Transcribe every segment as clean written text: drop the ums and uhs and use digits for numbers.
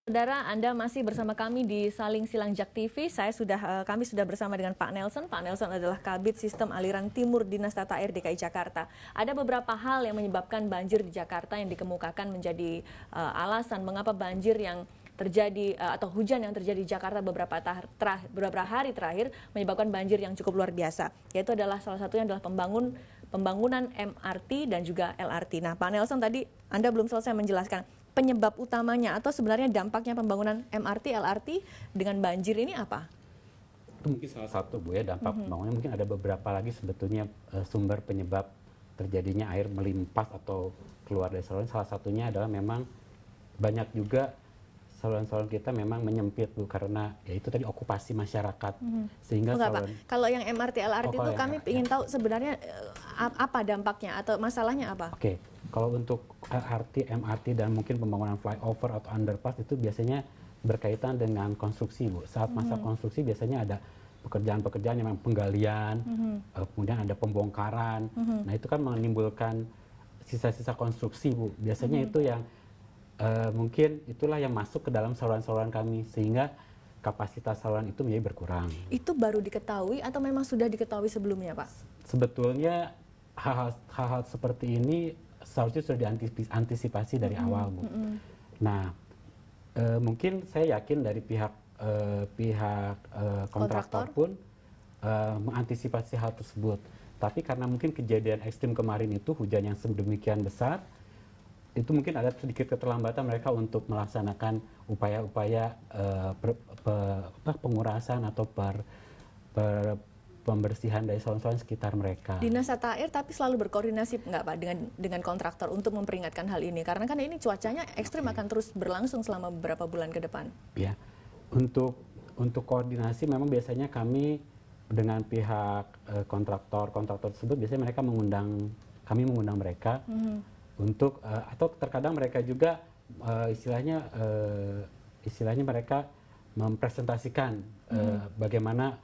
Saudara, Anda masih bersama kami di Saling Silang Jak TV. Kami sudah bersama dengan Pak Nelson. Pak Nelson adalah Kabid Sistem Aliran Timur Dinas Tata Air DKI Jakarta. Ada beberapa hal yang menyebabkan banjir di Jakarta yang dikemukakan menjadi alasan mengapa banjir yang terjadi atau hujan yang terjadi di Jakarta beberapa hari terakhir menyebabkan banjir yang cukup luar biasa. Yaitu adalah salah satunya adalah pembangunan MRT dan juga LRT. Nah, Pak Nelson tadi Anda belum selesai menjelaskan penyebab utamanya atau sebenarnya dampaknya pembangunan MRT, LRT dengan banjir ini apa? Itu mungkin salah satu, Bu, ya, dampak pembangunan. Mungkin ada beberapa lagi sebetulnya sumber penyebab terjadinya air melimpas atau keluar dari saluran. Salah satunya adalah memang banyak juga saluran-saluran kita memang menyempit, Bu, karena ya itu tadi okupasi masyarakat. Sehingga Pak. Kalau yang MRT, LRT itu kami ingin tahu sebenarnya apa dampaknya atau masalahnya apa? Oke. Kalau untuk LRT, MRT, dan mungkin pembangunan flyover atau underpass itu biasanya berkaitan dengan konstruksi, Bu. Saat masa konstruksi biasanya ada pekerjaan-pekerjaan yang penggalian, kemudian ada pembongkaran. Nah, itu kan menimbulkan sisa-sisa konstruksi, Bu. Biasanya itu yang mungkin itulah yang masuk ke dalam saluran-saluran kami, sehingga kapasitas saluran itu menjadi berkurang. Itu baru diketahui atau memang sudah diketahui sebelumnya, Pak? Sebetulnya hal-hal seperti ini seharusnya sudah diantisipasi dari awal, Bu. Nah, mungkin saya yakin dari pihak kontraktor pun mengantisipasi hal tersebut. Tapi karena mungkin kejadian ekstrim kemarin itu hujan yang sedemikian besar, itu mungkin ada sedikit keterlambatan mereka untuk melaksanakan upaya-upaya pengurasan atau pembersihan dari saluran-saluran sekitar mereka. Dinas Tata Air tapi selalu berkoordinasi nggak, Pak, dengan kontraktor untuk memperingatkan hal ini? Karena kan ini cuacanya ekstrim akan terus berlangsung selama beberapa bulan ke depan. Ya, untuk koordinasi memang biasanya kami dengan pihak kontraktor tersebut biasanya kami mengundang mereka untuk atau terkadang mereka juga istilahnya mereka mempresentasikan bagaimana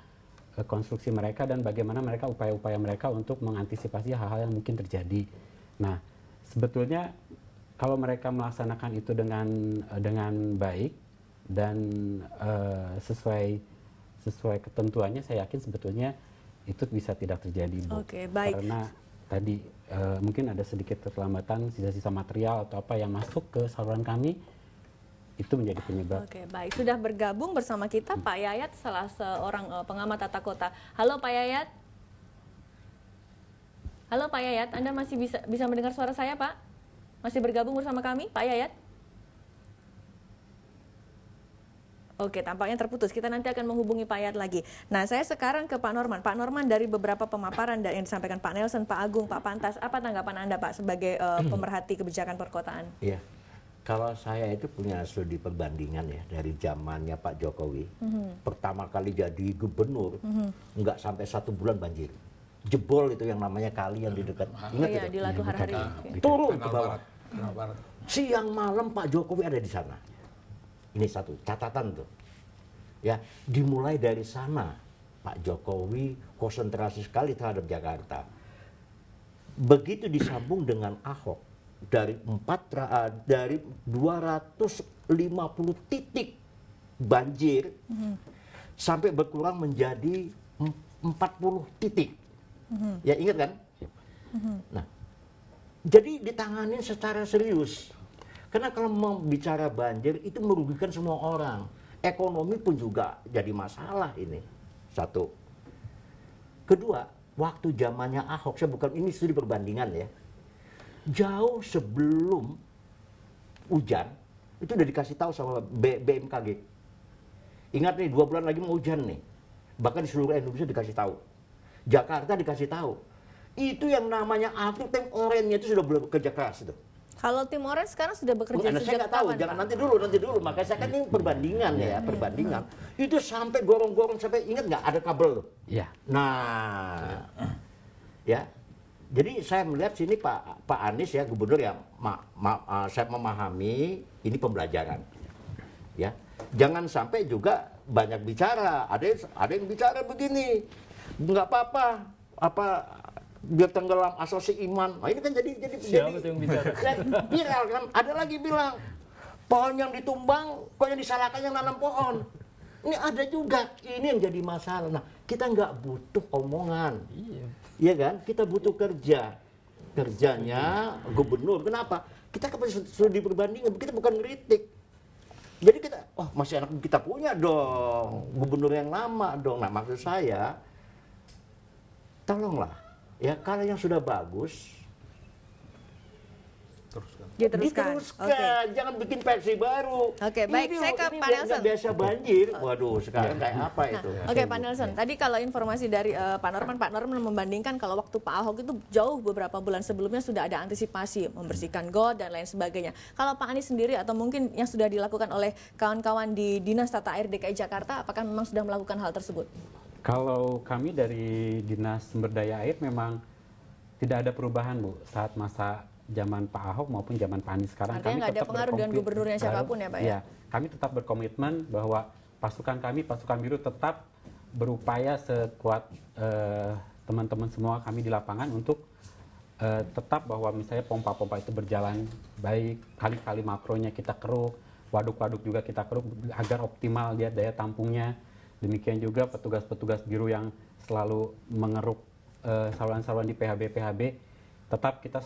konstruksi mereka dan bagaimana mereka upaya-upaya mereka untuk mengantisipasi hal-hal yang mungkin terjadi. Nah, sebetulnya kalau mereka melaksanakan itu dengan baik dan sesuai ketentuannya, saya yakin sebetulnya itu bisa tidak terjadi, Bu. Oke, baik. Karena tadi mungkin ada sedikit keterlambatan, sisa-sisa material atau apa yang masuk ke saluran kami, itu menjadi penyebab. Oke, baik. Sudah bergabung bersama kita Pak Yayat, salah seorang pengamat tata kota. Halo Pak Yayat. Halo Pak Yayat, Anda masih bisa mendengar suara saya, Pak? Masih bergabung bersama kami, Pak Yayat? Oke, tampaknya terputus. Kita nanti akan menghubungi Pak Yayat lagi. Nah, saya sekarang ke Pak Norman. Pak Norman, dari beberapa pemaparan yang disampaikan Pak Nelson, Pak Agung, Pak Pantas, apa tanggapan Anda, Pak, sebagai pemerhati kebijakan perkotaan? Iya. Kalau saya itu punya studi perbandingan ya dari zamannya Pak Jokowi. Pertama kali jadi gubernur, nggak sampai 1 bulan banjir. Jebol itu yang namanya kali yang di dekat. Ingat iya, di Latu Harhari. Turun ke bawah. Siang malam Pak Jokowi ada di sana. Ini satu catatan tuh. Ya, dimulai dari sana Pak Jokowi konsentrasi sekali terhadap Jakarta. Begitu disambung dengan Ahok. Dari 250 titik banjir sampai berkurang menjadi 40 titik. Ya, ingat kan? Nah, jadi ditangani secara serius. Karena kalau mau bicara banjir itu merugikan semua orang. Ekonomi pun juga jadi masalah ini. Satu. Kedua, waktu zamannya Ahok, ini studi perbandingan ya. Jauh sebelum hujan itu udah dikasih tahu sama BMKG. Ingat nih, 2 bulan lagi mau hujan nih. Bahkan di seluruh Indonesia dikasih tahu. Jakarta dikasih tahu. Itu yang namanya tim oranye itu sudah bekerja keras itu. Kalau tim orange sekarang sudah bekerja sejak saya nggak tahu, kapan, jangan Pak? nanti dulu. Makanya saya kan ini perbandingan ya, perbandingan. Itu sampai gorong-gorong sampai ingat nggak ada kabel? Iya. Nah, ya. Jadi saya melihat sini Pak Anies ya, gubernur yang saya memahami ini pembelajaran. Ya. Jangan sampai juga banyak bicara. Ada yang bicara begini. Nggak apa-apa biar tenggelam asal seiman. Nah, ini kan jadi Siapa tuh yang bicara? viral kan. Ada lagi bilang Pohon yang ditumbang, kok yang disalahkan yang nanam pohon. Ini ada juga, ini yang jadi masalah. Nah, kita nggak butuh omongan. Iya kan? Kita butuh kerja. Kerjanya gubernur. Kenapa? Kita sudah diperbandingkan, kita bukan kritik. Jadi kita, oh masih anak kita punya dong, gubernur yang lama dong. Nah maksud saya, tolonglah, ya kalau yang sudah bagus, diteruskan. Jangan bikin versi baru. Oke, baik. Saya ke Pak Nelson. Biasa banjir. Waduh, sekarang kayak apa itu? Oke, Pak Nelson. Tadi kalau informasi dari Pak Norman membandingkan kalau waktu Pak Ahok itu jauh beberapa bulan sebelumnya sudah ada antisipasi membersihkan got dan lain sebagainya. Kalau Pak Anies sendiri atau mungkin yang sudah dilakukan oleh kawan-kawan di Dinas Tata Air DKI Jakarta, apakah memang sudah melakukan hal tersebut? Kalau kami dari Dinas Sumber Daya Air memang tidak ada perubahan, Bu, saat masa zaman Pak Ahok maupun zaman Pak Anies sekarang. Artinya nggak ada pengaruh dengan gubernurnya siapapun ya Pak ya? Kami tetap berkomitmen bahwa pasukan biru tetap berupaya sekuat teman-teman semua kami di lapangan untuk tetap bahwa misalnya pompa-pompa itu berjalan baik, kali-kali makronya kita keruk, waduk-waduk juga kita keruk agar optimal dia daya tampungnya. Demikian juga petugas-petugas biru yang selalu mengeruk saluran-saluran di PHB tetap kita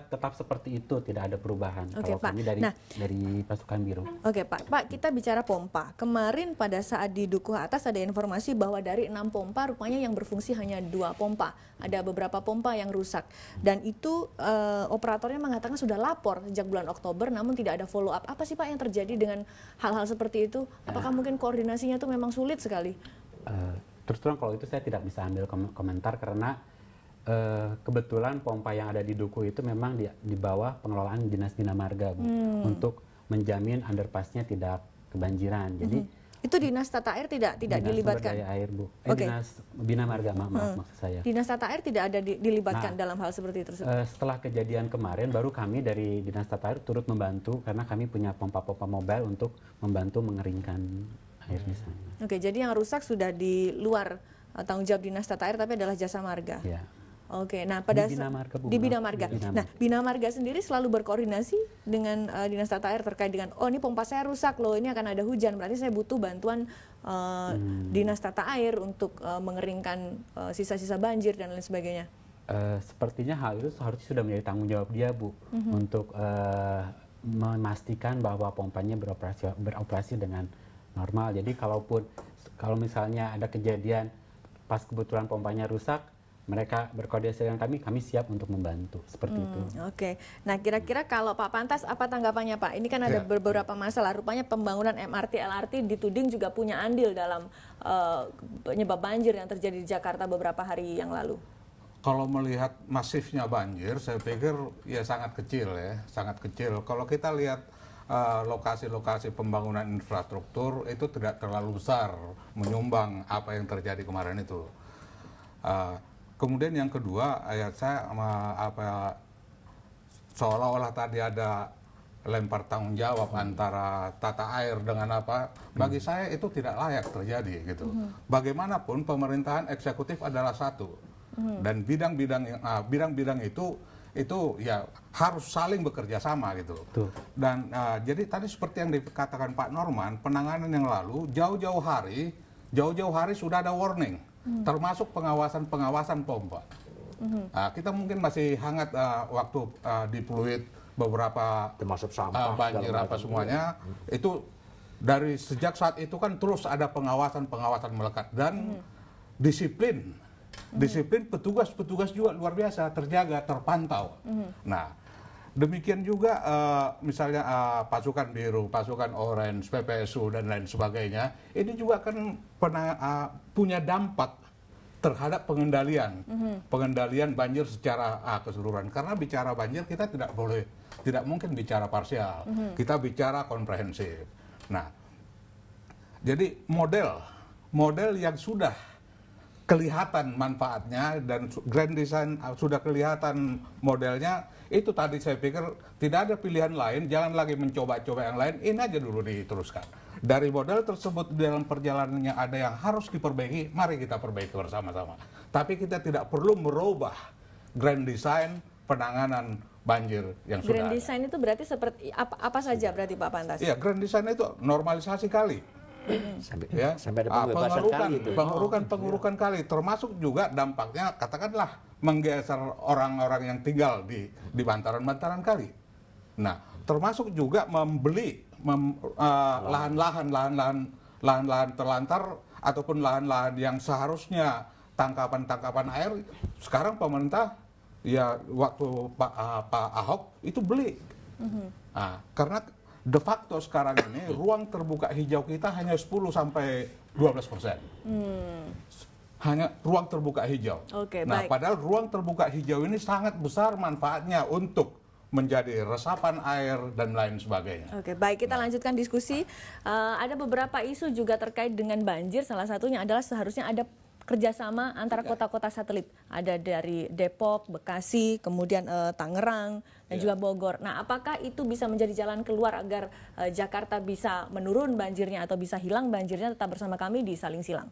tetap seperti itu, tidak ada perubahan. Oke, kalau Pak. kami dari pasukan biru. Oke Pak, kita bicara pompa. Kemarin pada saat di Dukuh Atas ada informasi bahwa dari 6 pompa rupanya yang berfungsi hanya 2 pompa. Ada beberapa pompa yang rusak dan itu operatornya mengatakan sudah lapor sejak bulan Oktober namun tidak ada follow up. Apa sih Pak yang terjadi dengan hal-hal seperti itu? Apakah mungkin koordinasinya itu memang sulit sekali? Terus terang kalau itu saya tidak bisa ambil komentar karena kebetulan pompa yang ada di Dukuh itu memang di bawah pengelolaan Dinas Bina Marga, Bu, untuk menjamin underpassnya tidak kebanjiran. Jadi itu Dinas Tata Air tidak dilibatkan. Dinas Sumber Daya Air, Bu. Okay. Dinas Bina Marga, maaf maksud saya. Dinas Tata Air tidak ada dilibatkan dalam hal seperti itu. Setelah kejadian kemarin baru kami dari Dinas Tata Air turut membantu karena kami punya pompa-pompa mobile untuk membantu mengeringkan air di sana. Oke, jadi yang rusak sudah di luar tanggung jawab Dinas Tata Air tapi adalah Jasa Marga. Ya. Oke, nah pada di Bina Marga, Bu. Di Bina Marga. Nah, Bina Marga sendiri selalu berkoordinasi dengan Dinas Tata Air terkait dengan ini pompa saya rusak loh, ini akan ada hujan, berarti saya butuh bantuan Dinas Tata Air untuk mengeringkan sisa-sisa banjir dan lain sebagainya. Sepertinya hal itu harusnya sudah menjadi tanggung jawab dia, Bu, untuk memastikan bahwa pompanya beroperasi dengan normal. Jadi kalau misalnya ada kejadian pas kebetulan pompanya rusak, mereka berkoordinasi dengan kami siap untuk membantu seperti itu. Oke. Nah, kira-kira kalau Pak Pantas apa tanggapannya Pak? Ini kan ada beberapa masalah. Rupanya pembangunan MRT LRT dituding juga punya andil dalam penyebab banjir yang terjadi di Jakarta beberapa hari yang lalu. Kalau melihat masifnya banjir, saya pikir ya sangat kecil ya, sangat kecil. Kalau kita lihat lokasi-lokasi pembangunan infrastruktur itu tidak terlalu besar menyumbang apa yang terjadi kemarin itu. Kemudian yang kedua, saya seolah-olah tadi ada lempar tanggung jawab antara Tata Air dengan apa? Bagi saya itu tidak layak terjadi gitu. Bagaimanapun pemerintahan eksekutif adalah satu dan bidang-bidang itu ya harus saling bekerja sama gitu. Dan jadi tadi seperti yang dikatakan Pak Norman, penanganan yang lalu jauh-jauh hari sudah ada warning. Termasuk pengawasan pompa. Kita mungkin masih hangat waktu di Pluit beberapa termasuk sampah, banjir apa semuanya itu dari sejak saat itu kan terus ada pengawasan melekat dan disiplin petugas juga luar biasa terjaga terpantau. Nah demikian juga misalnya pasukan biru, pasukan orange, PPSU dan lain sebagainya, ini juga kan punya dampak terhadap pengendalian banjir secara keseluruhan. Karena bicara banjir kita tidak mungkin bicara parsial, kita bicara komprehensif. Nah, jadi model yang sudah kelihatan manfaatnya dan grand design sudah kelihatan modelnya, itu tadi saya pikir tidak ada pilihan lain, jangan lagi mencoba-coba yang lain, ini aja dulu diteruskan. Dari model tersebut dalam perjalanannya ada yang harus diperbaiki, mari kita perbaiki bersama-sama. Tapi kita tidak perlu merubah grand design penanganan banjir yang sudah Grand ada. design itu berarti seperti apa saja berarti Pak Pantas? Iya, grand design itu normalisasi kali. Sampai ada pembebasan kali itu. Pengurukan kali, termasuk juga dampaknya katakanlah menggeser orang-orang yang tinggal di bantaran-bantaran kali. Nah, termasuk juga membeli lahan-lahan terlantar ataupun lahan-lahan yang seharusnya tangkapan air. Sekarang pemerintah ya waktu Pak Ahok itu beli. Nah, karena de facto sekarang ini ruang terbuka hijau kita hanya 10 sampai 12%. Hanya ruang terbuka hijau. Oke, nah, baik. padahal ruang terbuka hijau ini sangat besar manfaatnya untuk menjadi resapan air dan lain sebagainya. Oke, baik, kita lanjutkan diskusi. Ada beberapa isu juga terkait dengan banjir. Salah satunya adalah seharusnya ada kerjasama antara kota-kota satelit. Ada dari Depok, Bekasi, kemudian Tangerang, dan juga Bogor. Nah, apakah itu bisa menjadi jalan keluar agar Jakarta bisa menurun banjirnya atau bisa hilang banjirnya? Tetap bersama kami di Saling Silang.